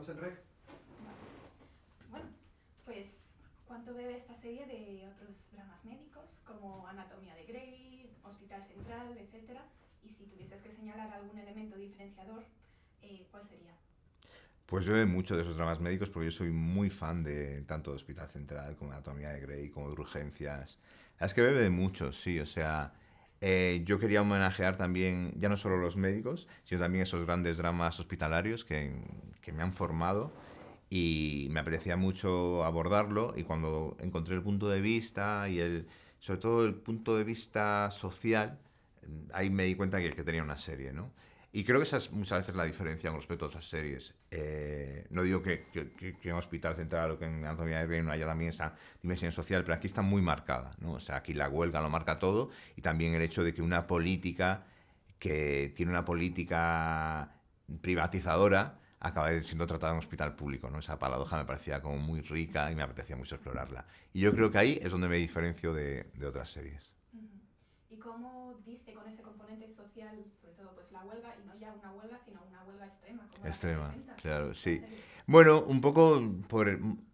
estamos en REC. Bueno, pues ¿cuánto bebe esta serie de otros dramas médicos como Anatomía de Grey, Hospital Central, etcétera? Y si tuvieses que señalar algún elemento diferenciador, ¿cuál sería? Pues yo veo mucho de esos dramas médicos porque yo soy muy fan de tanto de Hospital Central como de Anatomía de Grey, como de Urgencias. Es que bebe de muchos, sí, o sea, yo quería homenajear también, ya no solo los médicos, sino también esos grandes dramas hospitalarios que me han formado y me apetecía mucho abordarlo y cuando encontré el punto de vista y sobre todo el punto de vista social, ahí me di cuenta que tenía una serie, ¿no? Y creo que esa es muchas veces la diferencia con respecto a otras series. No digo que en Hospital Central o que en Anatomía de Grey no haya también esa dimensión social, pero aquí está muy marcada, ¿no? O sea, aquí la huelga lo marca todo y también el hecho de que una política que tiene una política privatizadora acaba siendo tratada en un hospital público, ¿no? Esa paradoja me parecía como muy rica y me apetecía mucho explorarla. Y yo creo que ahí es donde me diferencio de otras series. ¿Y cómo diste con ese componente social, sobre todo pues la huelga, y no ya una huelga, sino una huelga extrema? Como Extrema, la claro, sí. serie? Bueno, un poco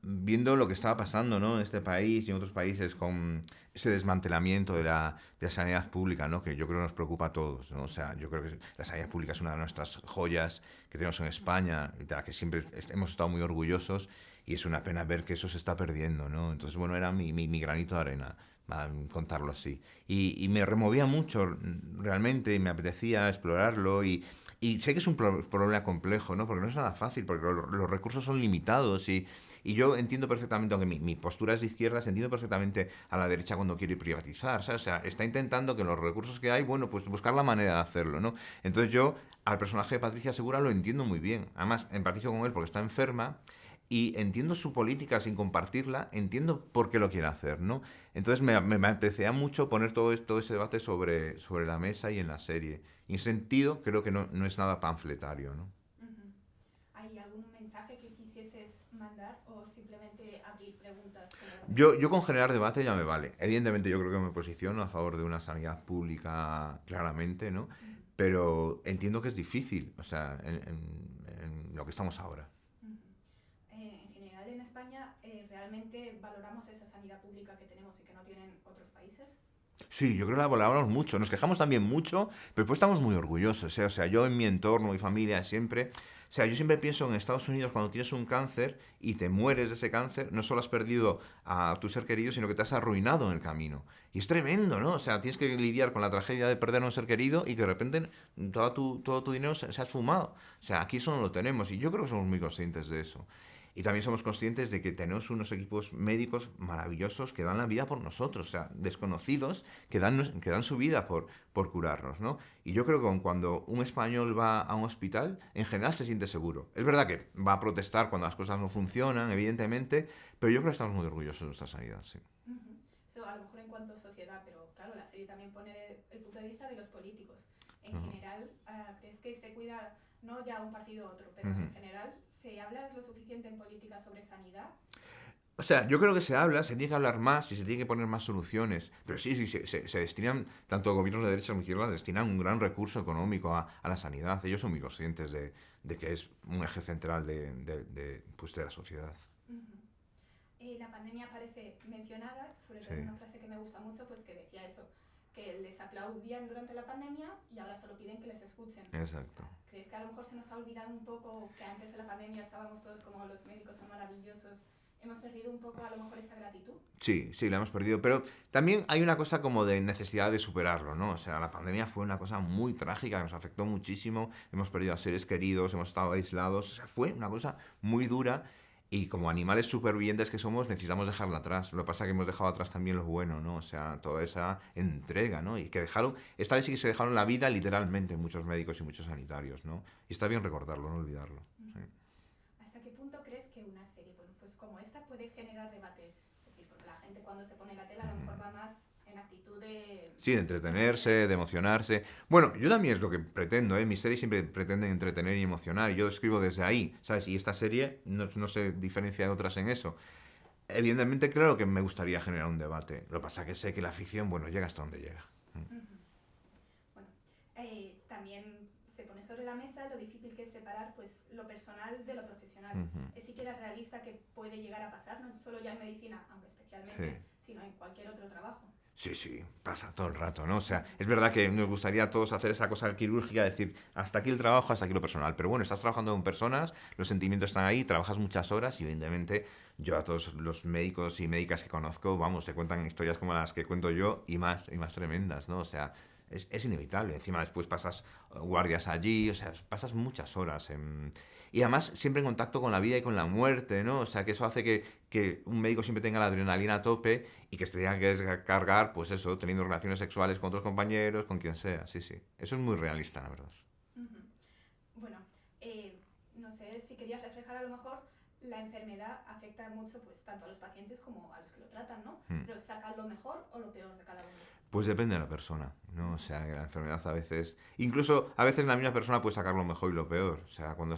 viendo lo que estaba pasando, ¿no? En este país y en otros países con ese desmantelamiento de la sanidad pública, ¿no? Que yo creo que nos preocupa a todos, ¿no? O sea, yo creo que la sanidad pública es una de nuestras joyas que tenemos en España, de la que siempre hemos estado muy orgullosos y es una pena ver que eso se está perdiendo, ¿no? Entonces, bueno, era mi granito de arena, a contarlo así. Y me removía mucho realmente y me apetecía explorarlo y sé que es un problema complejo, ¿no? Porque no es nada fácil, porque los recursos son limitados y yo entiendo perfectamente, aunque mi postura es de izquierdas, entiendo perfectamente a la derecha cuando quiere privatizar, ¿sabes? O sea, está intentando que los recursos que hay, bueno, pues buscar la manera de hacerlo, ¿no? Entonces yo al personaje de Patricia Segura lo entiendo muy bien. Además, empatizo con él porque está enferma y entiendo su política sin compartirla, entiendo por qué lo quiere hacer, ¿no? Entonces me apetecía mucho poner todo ese debate sobre la mesa y en la serie. Y en ese sentido creo que no es nada panfletario, ¿no? Uh-huh. ¿Hay algún mensaje que quisieses mandar o simplemente abrir preguntas? Yo con generar debate ya me vale. Evidentemente yo creo que me posiciono a favor de una sanidad pública claramente, ¿no? Uh-huh. Pero entiendo que es difícil, o sea, en lo que estamos ahora. Uh-huh. En general en España realmente valoramos esa sanidad pública que tenemos y que no tienen otros países. Sí, yo creo que la valoramos mucho. Nos quejamos también mucho, pero pues estamos muy orgullosos. ¿Eh? O sea, yo en mi entorno, mi familia, siempre. O sea, yo siempre pienso en Estados Unidos cuando tienes un cáncer y te mueres de ese cáncer, no solo has perdido a tu ser querido, sino que te has arruinado en el camino. Y es tremendo, ¿no? O sea, tienes que lidiar con la tragedia de perder a un ser querido y que de repente todo tu dinero se ha esfumado. O sea, aquí eso no lo tenemos y yo creo que somos muy conscientes de eso. Y también somos conscientes de que tenemos unos equipos médicos maravillosos que dan la vida por nosotros, o sea, desconocidos que dan su vida por curarnos, ¿no? Y yo creo que cuando un español va a un hospital, en general se siente seguro. Es verdad que va a protestar cuando las cosas no funcionan, evidentemente, pero yo creo que estamos muy orgullosos de nuestra sanidad, sí. Uh-huh. So, a lo mejor en cuanto a sociedad, pero claro, la serie también pone el punto de vista de los políticos. En general, ¿crees que se cuida, no ya un partido u otro, pero en general, ¿se habla lo suficiente en política sobre sanidad? O sea, yo creo que se tiene que hablar más y se tiene que poner más soluciones. Pero sí, se destinan, tanto gobiernos de derecha como izquierdas, destinan un gran recurso económico a la sanidad. Ellos son muy conscientes de que es un eje central de la sociedad. Uh-huh. La pandemia aparece mencionada, sobre todo en una frase que me gusta mucho, pues que decía eso, que les aplaudían durante la pandemia y ahora solo piden que les escuchen. Exacto. O sea, ¿crees que a lo mejor se nos ha olvidado un poco que antes de la pandemia estábamos todos como los médicos son maravillosos? ¿Hemos perdido un poco a lo mejor esa gratitud? Sí, la hemos perdido, pero también hay una cosa como de necesidad de superarlo, ¿no? O sea, la pandemia fue una cosa muy trágica, nos afectó muchísimo, hemos perdido a seres queridos, hemos estado aislados, o sea, fue una cosa muy dura y como animales supervivientes que somos necesitamos dejarla atrás. Lo que pasa es que hemos dejado atrás también lo bueno, ¿no? O sea, toda esa entrega, ¿no? Y que esta vez sí que se dejaron la vida literalmente muchos médicos y muchos sanitarios, ¿no? Y está bien recordarlo, no olvidarlo. Sí. ¿Hasta qué punto crees que una serie, bueno, pues como esta, puede generar debate? Es decir, porque la gente cuando se pone la tela a lo mejor va más en actitud de... Sí, de entretenerse, de emocionarse. Bueno, yo también es lo que pretendo, ¿eh? Mis series siempre pretenden entretener y emocionar. Y yo escribo desde ahí, ¿sabes? Y esta serie no se diferencia de otras en eso. Evidentemente, claro que me gustaría generar un debate. Lo que pasa es que sé que la ficción, bueno, llega hasta donde llega. Uh-huh. Bueno, también se pone sobre la mesa lo difícil que es separar pues, lo personal de lo profesional. Es siquiera realista que puede llegar a pasar, no solo ya en medicina, aunque especialmente, sino en cualquier otro trabajo. Sí, sí, pasa todo el rato, ¿no? O sea, es verdad que nos gustaría a todos hacer esa cosa quirúrgica, decir, hasta aquí el trabajo, hasta aquí lo personal. Pero bueno, estás trabajando con personas, los sentimientos están ahí, trabajas muchas horas y evidentemente yo a todos los médicos y médicas que conozco, vamos, te cuentan historias como las que cuento yo y más tremendas, ¿no? O sea, es inevitable. Encima después pasas guardias allí, o sea, pasas muchas horas y además siempre en contacto con la vida y con la muerte, ¿no? O sea, que eso hace que un médico siempre tenga la adrenalina a tope y que se tenga que descargar, pues eso, teniendo relaciones sexuales con otros compañeros, con quien sea, sí, sí. Eso es muy realista, la verdad. Bueno, no sé si querías reflejar a lo mejor la enfermedad afecta mucho pues tanto a los pacientes como a los que lo tratan, ¿no? Pero sacan lo mejor o lo peor de cada uno. Pues depende de la persona, ¿no? O sea, que la enfermedad a veces... Incluso a veces la misma persona puede sacar lo mejor y lo peor. O sea, cuando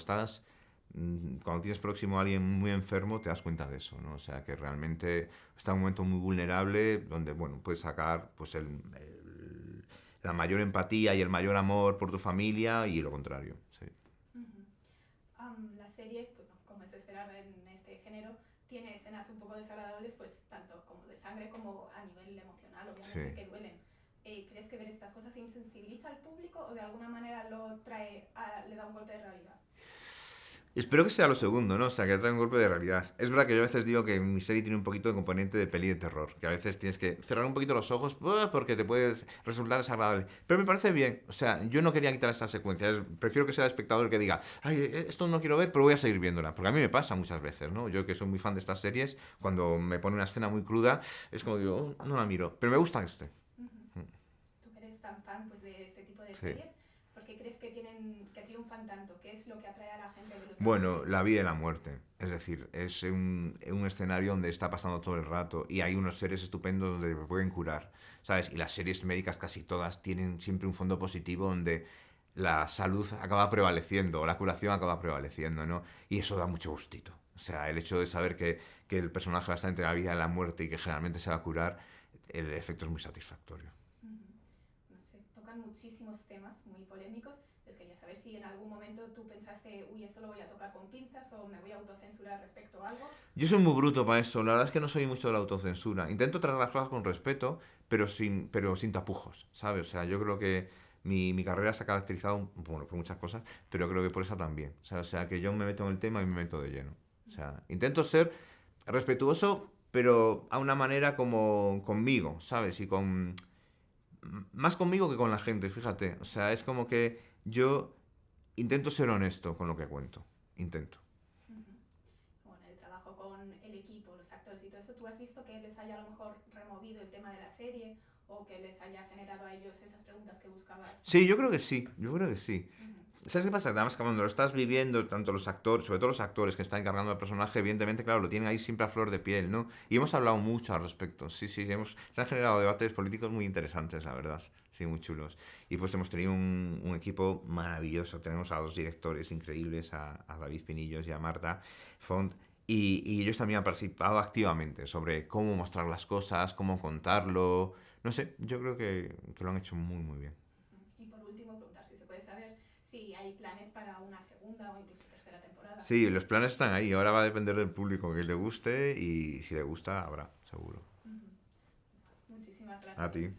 tienes próximo a alguien muy enfermo, te das cuenta de eso, ¿no? O sea, que realmente está en un momento muy vulnerable donde, bueno, puedes sacar pues la mayor empatía y el mayor amor por tu familia y lo contrario, sí. La serie, pues, como es de esperar en este género, tiene escenas un poco desagradables, pues tanto como de sangre como a nivel emocional, obviamente, que duelen. ¿Crees que ver estas cosas insensibiliza al público o de alguna manera le da un golpe de realidad? Espero que sea lo segundo, ¿no? O sea, que trae un golpe de realidad. Es verdad que yo a veces digo que mi serie tiene un poquito de componente de peli de terror, que a veces tienes que cerrar un poquito los ojos porque te puede resultar desagradable. Pero me parece bien, o sea, yo no quería quitar esta secuencia, prefiero que sea el espectador que diga, ay, esto no quiero ver, pero voy a seguir viéndola. Porque a mí me pasa muchas veces, ¿no? Yo que soy muy fan de estas series, cuando me pone una escena muy cruda, es como digo, no la miro, pero me gusta este. Tú que eres tan fan pues, de este tipo de series, ¿por qué crees que triunfan tanto? ¿Qué es lo que atrae a la gente? Bueno, la vida y la muerte. Es decir, es un escenario donde está pasando todo el rato y hay unos seres estupendos donde te pueden curar, ¿sabes? Y las series médicas casi todas tienen siempre un fondo positivo donde la salud acaba prevaleciendo o la curación acaba prevaleciendo, ¿no? Y eso da mucho gustito. O sea, el hecho de saber que el personaje va a estar entre la vida y la muerte y que generalmente se va a curar, el efecto es muy satisfactorio. No sé, tocan muchísimos temas muy polémicos. Pues quería saber si en algún momento tú pensaste, uy, esto lo voy a tocar con pinzas o me voy a autocensurar respecto a algo. Yo soy muy bruto para eso. La verdad es que no soy mucho de la autocensura. Intento tratar las cosas con respeto, pero sin tapujos, ¿sabes? O sea, yo creo que mi carrera se ha caracterizado, bueno, por muchas cosas, pero creo que por esa también. O sea, que yo me meto en el tema y me meto de lleno. O sea, intento ser respetuoso, pero a una manera como conmigo, ¿sabes? Y más conmigo que con la gente, fíjate. O sea, es como que yo intento ser honesto con lo que cuento. Intento. Bueno, el trabajo con el equipo, los actores y todo eso, ¿tú has visto que les haya a lo mejor removido el tema de la serie o que les haya generado a ellos esas preguntas que buscabas? Sí, yo creo que sí. ¿Sabes qué pasa? Además, cuando lo estás viviendo, tanto los actores, sobre todo los actores que están encarnando al personaje, evidentemente, claro, lo tienen ahí siempre a flor de piel, ¿no? Y hemos hablado mucho al respecto. Sí, se han generado debates políticos muy interesantes, la verdad. Sí, muy chulos. Y pues hemos tenido un equipo maravilloso. Tenemos a dos directores increíbles, a David Pinillos y a Marta Font. Y ellos también han participado activamente sobre cómo mostrar las cosas, cómo contarlo. No sé, yo creo que lo han hecho muy, muy bien. Y por último, preguntar si se puede saber si hay planes para una segunda o incluso tercera temporada. Sí, los planes están ahí. Ahora va a depender del público que le guste y si le gusta, habrá, seguro. Muchísimas gracias. A ti.